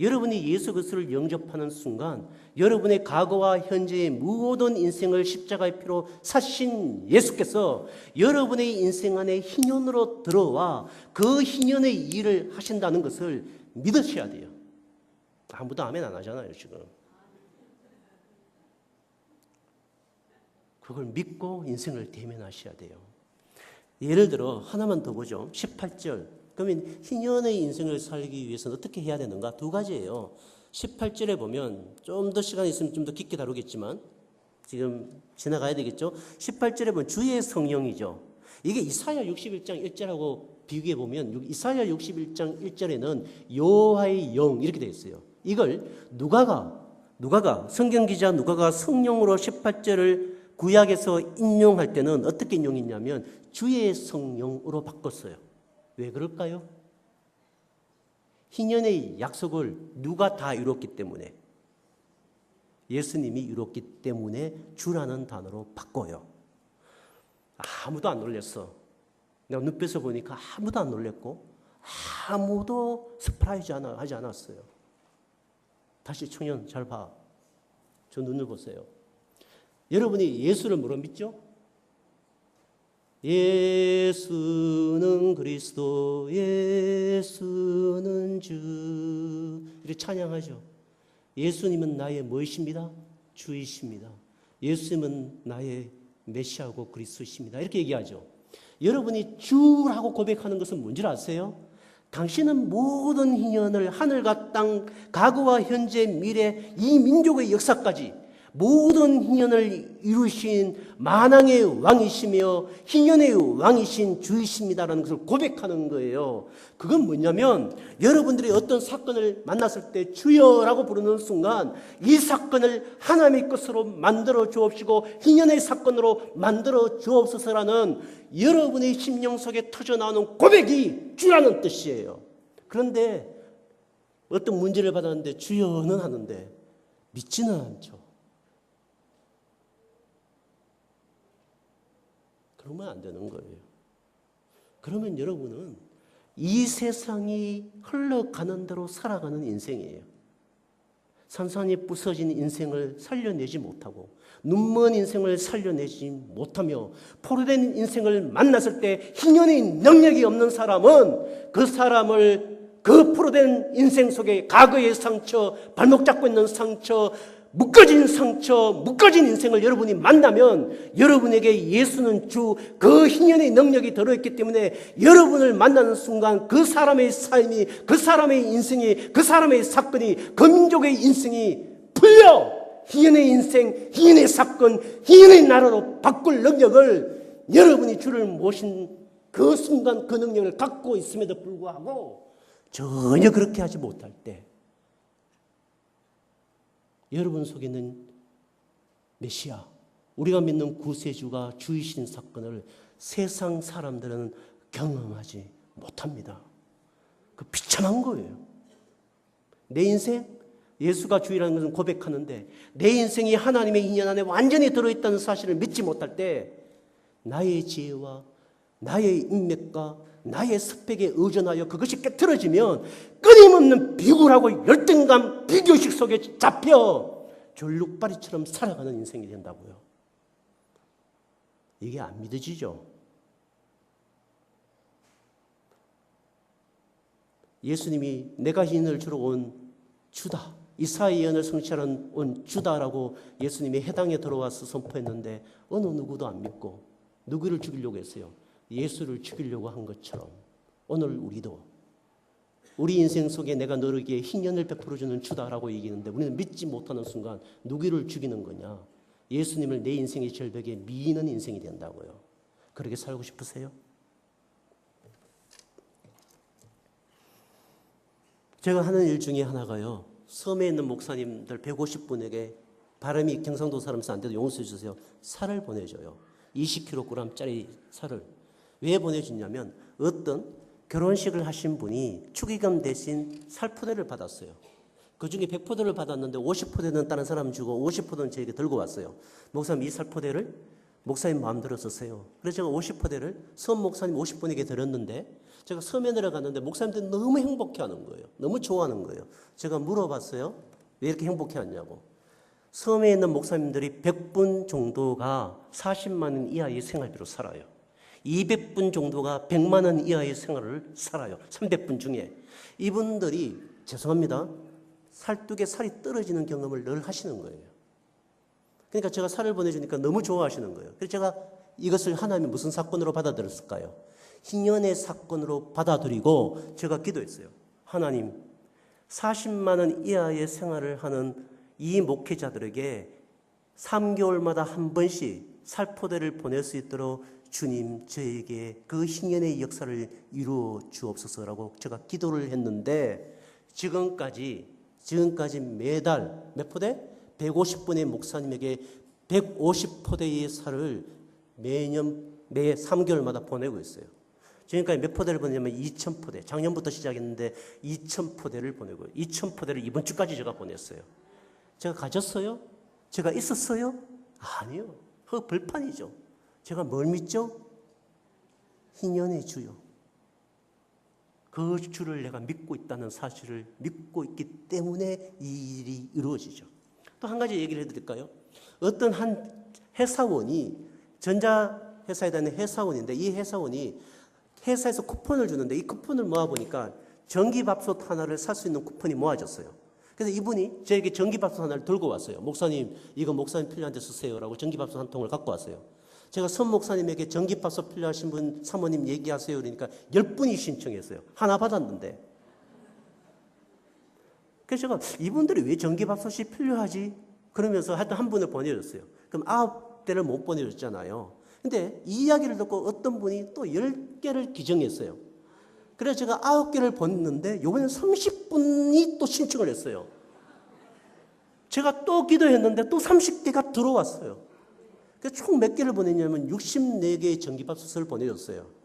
여러분이 예수 그리스도를 영접하는 순간 여러분의 과거와 현재의 모든 인생을 십자가의 피로 사신 예수께서 여러분의 인생 안에 희년으로 들어와 그 희년의 일을 하신다는 것을 믿으셔야 돼요. 아무도 아멘 안 하잖아요 지금. 그걸 믿고 인생을 대면하셔야 돼요. 예를 들어 하나만 더 보죠. 18절. 그러면 희년의 인생을 살기 위해서는 어떻게 해야 되는가? 두 가지예요. 18절에 보면 좀 더 시간이 있으면 좀 더 깊게 다루겠지만 지금 지나가야 되겠죠. 18절에 보면 주의 성령이죠. 이게 이사야 61장 1절하고 비교해 보면 이사야 61장 1절에는 여호와의 영 이렇게 되어 있어요. 이걸 누가가 성경 기자 누가가 성령으로 18절을 구약에서 인용할 때는 어떻게 인용했냐면 주의 성령으로 바꿨어요. 왜 그럴까요? 희년의 약속을 누가 다 이뤘기 때문에, 예수님이 이뤘기 때문에 주라는 단어로 바꿔요. 아무도 안 놀랬어. 내가 눈빛을 보니까 아무도 안 놀랬고 아무도 서프라이즈 하지 않았어요. 다시 청년 잘 봐. 저 눈을 보세요. 여러분이 예수를 뭐로 믿죠? 예수는 그리스도, 예수는 주. 이렇게 찬양하죠. 예수님은 나의 무엇입니다? 주이십니다. 예수님은 나의 메시아고 그리스도이십니다. 이렇게 얘기하죠. 여러분이 주라고 고백하는 것은 뭔지 아세요? 당신은 모든 희년을 하늘과 땅, 과거와 현재, 미래, 이 민족의 역사까지 모든 희년을 이루신 만왕의 왕이시며 희년의 왕이신 주이십니다라는 것을 고백하는 거예요. 그건 뭐냐면 여러분들이 어떤 사건을 만났을 때 주여라고 부르는 순간 이 사건을 하나님의 것으로 만들어 주옵시고 희년의 사건으로 만들어 주옵소서라는 여러분의 심령 속에 터져나오는 고백이 주라는 뜻이에요. 그런데 어떤 문제를 받았는데 주여는 하는데 믿지는 않죠. 그러면 안 되는 거예요. 그러면 여러분은 이 세상이 흘러가는 대로 살아가는 인생이에요. 산산이 부서진 인생을 살려내지 못하고 눈먼 인생을 살려내지 못하며 포로된 인생을 만났을 때 희년의 능력이 없는 사람은 그 사람을 그 포로된 인생 속에 과거의 상처, 발목 잡고 있는 상처, 묶어진 상처, 묶어진 인생을 여러분이 만나면 여러분에게 예수는 주, 그 희년의 능력이 들어있기 때문에 여러분을 만나는 순간 그 사람의 삶이, 그 사람의 인생이, 그 사람의 사건이, 그 민족의 인생이 풀려 희년의 인생, 희년의 사건, 희년의 나라로 바꿀 능력을 여러분이 주를 모신 그 순간 그 능력을 갖고 있음에도 불구하고 전혀 그렇게 하지 못할 때 여러분 속에는 메시아, 우리가 믿는 구세주가 주이신 사건을 세상 사람들은 경험하지 못합니다. 그 비참한 거예요. 내 인생, 예수가 주이라는 것은 고백하는데 내 인생이 하나님의 인연 안에 완전히 들어있다는 사실을 믿지 못할 때 나의 지혜와 나의 인맥과 나의 스펙에 의존하여 그것이 깨트러지면 끊임없는 비굴하고 열등감, 비교식 속에 잡혀 졸룩바리처럼 살아가는 인생이 된다고요. 이게 안 믿어지죠? 예수님이 내가 인을 주러 온 주다, 이사야의 예언을 성취하러 온 주다라고 예수님이 해당에 들어와서 선포했는데 어느 누구도 안 믿고 누구를 죽이려고 했어요? 예수를 죽이려고 한 것처럼 오늘 우리도 우리 인생 속에 내가 너에게 희년을 베풀어주는 주다라고 얘기하는데 우리는 믿지 못하는 순간 누구를 죽이는 거냐? 예수님을 내 인생의 절벽에 미는 인생이 된다고요. 그렇게 살고 싶으세요? 제가 하는 일 중에 하나가요, 섬에 있는 목사님들 150분에게 바람이 경상도 사람에서 안 돼도 용서해 주세요. 살을 보내줘요. 20kg짜리 살을. 왜 보내주냐면 어떤 결혼식을 하신 분이 축의금 대신 살포대를 받았어요. 그중에 100포대를 받았는데 50포대는 다른 사람 주고 50포대는 저에게 들고 왔어요. 목사님, 이 살포대를 목사님 마음대로 쓰세요. 그래서 제가 50포대를 섬 목사님 50분에게 드렸는데 제가 섬에 내려갔는데 목사님들이 너무 행복해하는 거예요. 너무 좋아하는 거예요. 제가 물어봤어요. 왜 이렇게 행복해하냐고. 섬에 있는 목사님들이 100분 정도가 40만 원 이하의 생활비로 살아요. 200분 정도가 100만 원 이하의 생활을 살아요. 300분 중에. 이분들이 죄송합니다, 살뚝에 살이 떨어지는 경험을 늘 하시는 거예요. 그러니까 제가 살을 보내주니까 너무 좋아하시는 거예요. 그래서 제가 이것을 하나님이 무슨 사건으로 받아들였을까요? 희년의 사건으로 받아들이고 제가 기도했어요. 하나님, 40만 원 이하의 생활을 하는 이 목회자들에게 3개월마다 한 번씩 살포대를 보낼 수 있도록 주님, 저에게 그 희년의 역사를 이루어 주옵소서라고 제가 기도를 했는데 지금까지 매달 몇 포대? 150분의 목사님에게 150포대의 살을 매 3개월마다 보내고 있어요. 지금까지 몇 포대를 보내냐면 2,000포대. 작년부터 시작했는데 2,000포대를 보내고요. 2,000포대를 이번 주까지 제가 보냈어요. 제가 가졌어요? 제가 있었어요? 아니요. 그 벌판이죠. 제가 뭘 믿죠? 희년의 주요. 그 주를 내가 믿고 있다는 사실을 믿고 있기 때문에 이 일이 이루어지죠. 또 한 가지 얘기를 해드릴까요? 어떤 한 회사원이 전자회사에 다니는 회사원인데 이 회사원이 회사에서 쿠폰을 주는데 이 쿠폰을 모아보니까 전기밥솥 하나를 살 수 있는 쿠폰이 모아졌어요. 그래서 이분이 저에게 전기밥솥 하나를 들고 왔어요. 목사님, 이거 목사님 필요한데 쓰세요라고 전기밥솥 한 통을 갖고 왔어요. 제가 선 목사님에게 전기밥솥 필요하신 분 사모님 얘기하세요 그러니까 10분이 신청했어요. 하나 받았는데. 그래서 제가 이분들이 왜 전기밥솥이 필요하지? 그러면서 하여튼 한 분을 보내줬어요. 그럼 9대를 못 보내줬잖아요. 근데 이 이야기를 듣고 어떤 분이 또 10개를 기정했어요. 그래서 제가 9개를 보냈는데 이번엔 30분이 또 신청을 했어요. 제가 또 기도했는데 또 30개가 들어왔어요. 그래서 총 몇 개를 보냈냐면 64개의 전기밥솥을 보내줬어요.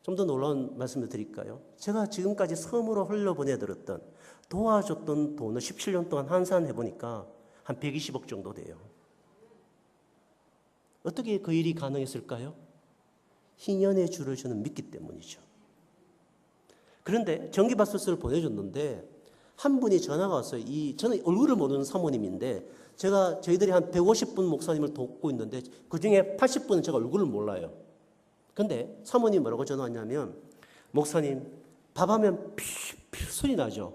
좀 더 놀라운 말씀을 드릴까요? 제가 지금까지 섬으로 흘려보내드렸던 도와줬던 돈을 17년 동안 환산해보니까 한 120억 정도 돼요. 어떻게 그 일이 가능했을까요? 희년의 주를 저는 믿기 때문이죠. 그런데 전기밥솥을 보내줬는데 한 분이 전화가 왔어요. 저는 얼굴을 모르는 사모님인데 저희들이 한 150분 목사님을 돕고 있는데 그중에 80분은 제가 얼굴을 몰라요. 근데 사모님이 뭐라고 전화 왔냐면 목사님 밥하면 피피 소리 나죠.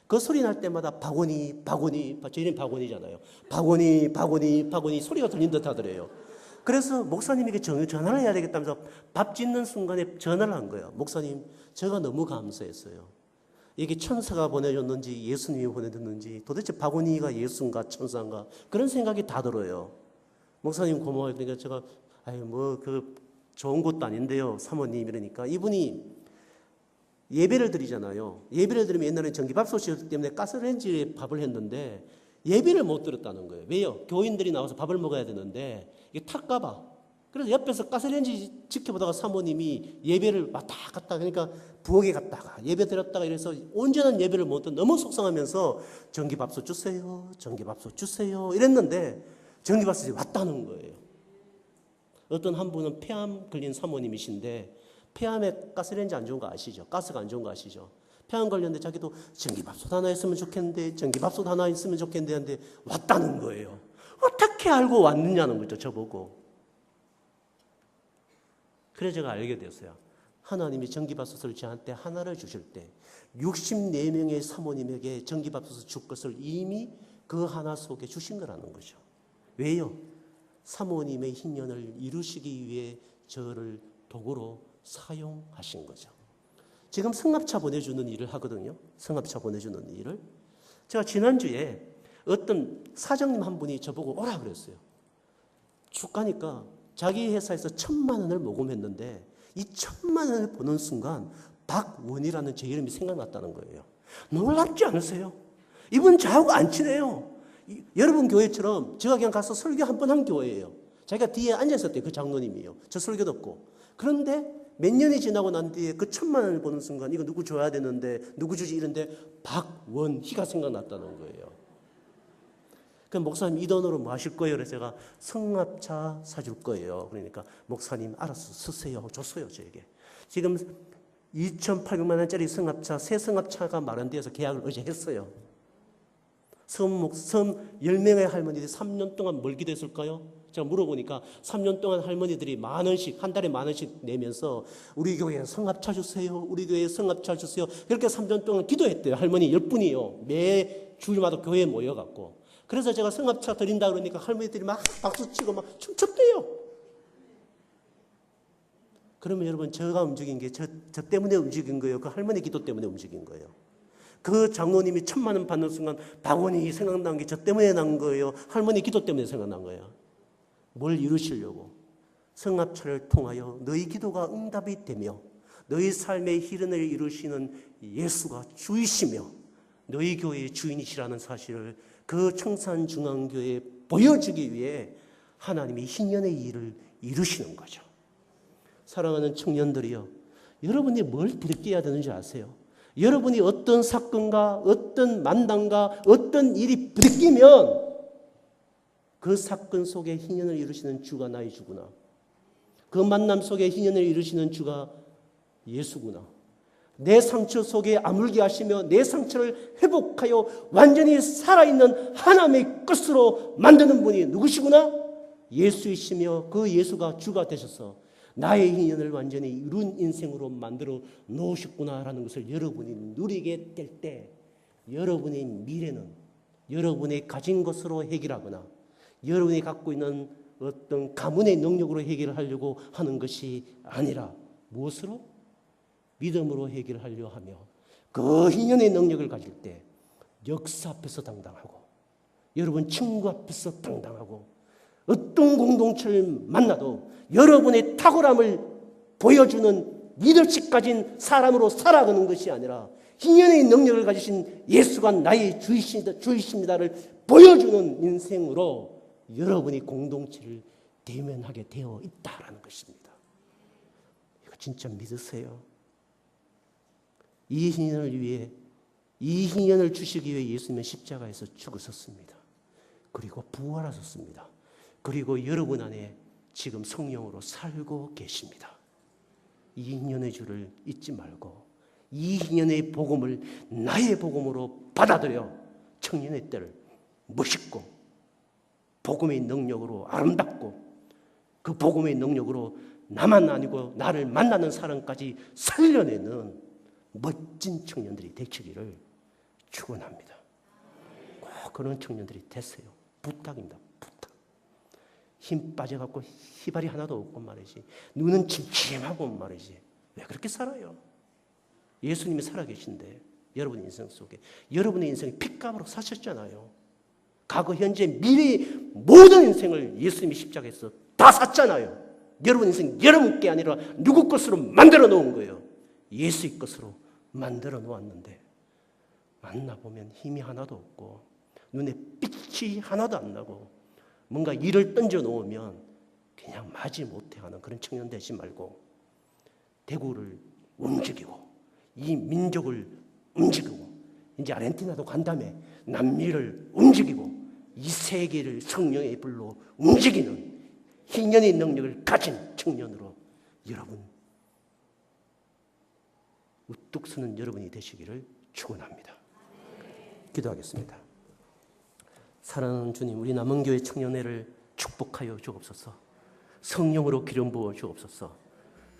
그 소리 날 때마다 바구니 저희는 바구니잖아요. 바구니 소리가 들린 듯 하더래요. 그래서 목사님에게 전화를 해야 되겠다면서 밥 짓는 순간에 전화를 한 거예요. 목사님, 제가 너무 감사했어요. 이게 천사가 보내줬는지 예수님이 보내줬는지 도대체 바구니가 예수인가 천사인가 그런 생각이 다 들어요. 목사님 고마워요. 그러니까 제가 좋은 것도 아닌데요. 사모님 이러니까 이분이 예배를 드리잖아요. 예배를 드리면 옛날에 전기밥솥이었기 때문에 가스레인지에 밥을 했는데 예배를 못 드렸다는 거예요. 왜요? 교인들이 나와서 밥을 먹어야 되는데 이게 탈까 봐. 그래서 옆에서 가스레인지 지켜보다가 사모님이 예배를 왔다 갔다 그러니까 부엌에 갔다가 예배 드렸다가 이래서 온전한 예배를 못 드려 너무 속상하면서 전기밥솥 주세요 이랬는데 전기밥솥이 왔다는 거예요. 어떤 한 분은 폐암 걸린 사모님이신데 폐암에 가스레인지 안 좋은 거 아시죠? 가스가 안 좋은 거 아시죠? 폐암 걸렸는데 자기도 전기밥솥 하나 있으면 좋겠는데 전기밥솥 하나 있으면 좋겠는데 하는데 왔다는 거예요. 어떻게 알고 왔느냐는 거죠, 저보고. 그래서 제가 알게 됐어요. 하나님이 전기밥솥을 저한테 하나를 주실 때 64명의 사모님에게 전기밥솥을 줄 것을 이미 그 하나 속에 주신 거라는 거죠. 왜요? 사모님의 희년을 이루시기 위해 저를 도구로 사용하신 거죠. 지금 승합차 보내주는 일을 하거든요. 승합차 보내주는 일을. 제가 지난주에 어떤 사장님 한 분이 저보고 오라 그랬어요. 쭉 가니까 자기 회사에서 1,000만 원을 모금했는데 이 1,000만 원을 보는 순간 박원이라는 제 이름이 생각났다는 거예요. 놀랍지 않으세요? 이분 저하고 안 친해요. 여러분 교회처럼 제가 그냥 가서 설교 한 번 한 교회예요. 자기가 뒤에 앉아있었대요. 그 장로님이요. 저 설교 듣고. 그런데 몇 년이 지나고 난 뒤에 그 1,000만 원을 보는 순간 이거 누구 줘야 되는데 누구 주지 이런데 박원희가 생각났다는 거예요. 그럼 목사님 이 돈으로 뭐 하실 거예요? 그래서 제가 승합차 사줄 거예요. 그러니까 목사님 알아서 쓰세요. 줬어요. 저에게. 지금 2,800만 원짜리 승합차, 새 승합차가 마련되어서 계약을 어제 했어요. 섬 10명의 할머니들이 3년 동안 뭘 기도했을까요? 제가 물어보니까 3년 동안 할머니들이 만 원씩, 한 달에 만 원씩 내면서 우리 교회에 승합차 주세요. 우리 교회에 승합차 주세요. 그렇게 3년 동안 기도했대요. 할머니 10분이요. 매 주일마다 교회에 모여갖고. 그래서 제가 승합차 드린다 그러니까 할머니들이 막 박수치고 막 춤췄대요. 그러면 여러분 제가 움직인 게 저 때문에 움직인 거예요? 그 할머니 기도 때문에 움직인 거예요? 그 장로님이 1,000만 원 받는 순간 박원이 생각난 게 저 때문에 난 거예요? 할머니 기도 때문에 생각난 거예요? 뭘 이루시려고? 승합차를 통하여 너희 기도가 응답이 되며 너희 삶의 희련을 이루시는 예수가 주이시며 너희 교회의 주인이시라는 사실을 그 청산중앙교회에 보여주기 위해 하나님이 희년의 일을 이루시는 거죠. 사랑하는 청년들이요, 여러분이 뭘 부대껴야 되는지 아세요? 여러분이 어떤 사건과 어떤 만남과 어떤 일이 부대끼면 그 사건 속에 희년을 이루시는 주가 나의 주구나. 그 만남 속에 희년을 이루시는 주가 예수구나. 내 상처 속에 아물게 하시며 내 상처를 회복하여 완전히 살아있는 하나님의 것으로 만드는 분이 누구시구나? 예수이시며 그 예수가 주가 되셔서 나의 희년을 완전히 이룬 인생으로 만들어 놓으셨구나라는 것을 여러분이 누리게 될 때 여러분의 미래는 여러분의 가진 것으로 해결하거나 여러분이 갖고 있는 어떤 가문의 능력으로 해결하려고 하는 것이 아니라 무엇으로? 믿음으로 해결하려 하며 그 희년의 능력을 가질 때 역사 앞에서 당당하고 여러분 친구 앞에서 당당하고 어떤 공동체를 만나도 여러분의 탁월함을 보여주는 리더십 가진 사람으로 살아가는 것이 아니라 희년의 능력을 가지신 예수가 나의 주이십니다를 보여주는 인생으로 여러분이 공동체를 대면하게 되어 있다라는 것입니다. 이거 진짜 믿으세요? 이 희년을 위해, 이 희년을 주시기 위해 예수님은 십자가에서 죽으셨습니다. 그리고 부활하셨습니다. 그리고 여러분 안에 지금 성령으로 살고 계십니다. 이 희년의 주를 잊지 말고 이 희년의 복음을 나의 복음으로 받아들여 청년의 때를 멋있고 복음의 능력으로 아름답고 그 복음의 능력으로 나만 아니고 나를 만나는 사람까지 살려내는 멋진 청년들이 되시기를 축원합니다. 꼭 그런 청년들이 되세요. 부탁입니다. 부탁. 힘 빠져갖고 희발이 하나도 없고 말이지. 눈은 침침하고 말이지. 왜 그렇게 살아요? 예수님이 살아계신데 여러분의 인생 속에 여러분의 인생이 핏값으로 사셨잖아요. 과거, 현재, 미래의 모든 인생을 예수님이 십자가에서 다 샀잖아요. 여러분 인생 여러분께 아니라 누구 것으로 만들어 놓은 거예요. 예수의 것으로 만들어 놓았는데 만나보면 힘이 하나도 없고 눈에 빛이 하나도 안 나고 뭔가 일을 던져 놓으면 그냥 마지 못해 하는 그런 청년 되지 말고 대구를 움직이고 이 민족을 움직이고 이제 아르헨티나도 간 다음에 남미를 움직이고 이 세계를 성령의 불로 움직이는 희년의 능력을 가진 청년으로 여러분 우뚝 서는 여러분이 되시기를 축원합니다. 기도하겠습니다. 사랑하는 주님, 우리 남원교회 청년회를 축복하여 주옵소서. 성령으로 기름 부어 주옵소서.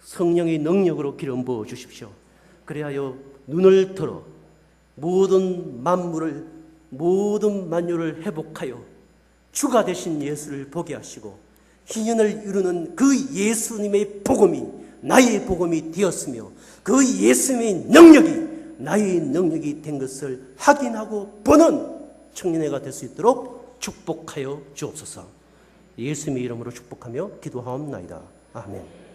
성령의 능력으로 기름 부어 주십시오. 그리하여 눈을 들어 모든 만물을, 모든 만유를 회복하여 주가 되신 예수를 보게 하시고 희년을 이루는 그 예수님의 복음이 나의 복음이 되었으며 그 예수님의 능력이 나의 능력이 된 것을 확인하고 보는 청년회가 될 수 있도록 축복하여 주옵소서. 예수님의 이름으로 축복하며 기도하옵나이다. 아멘.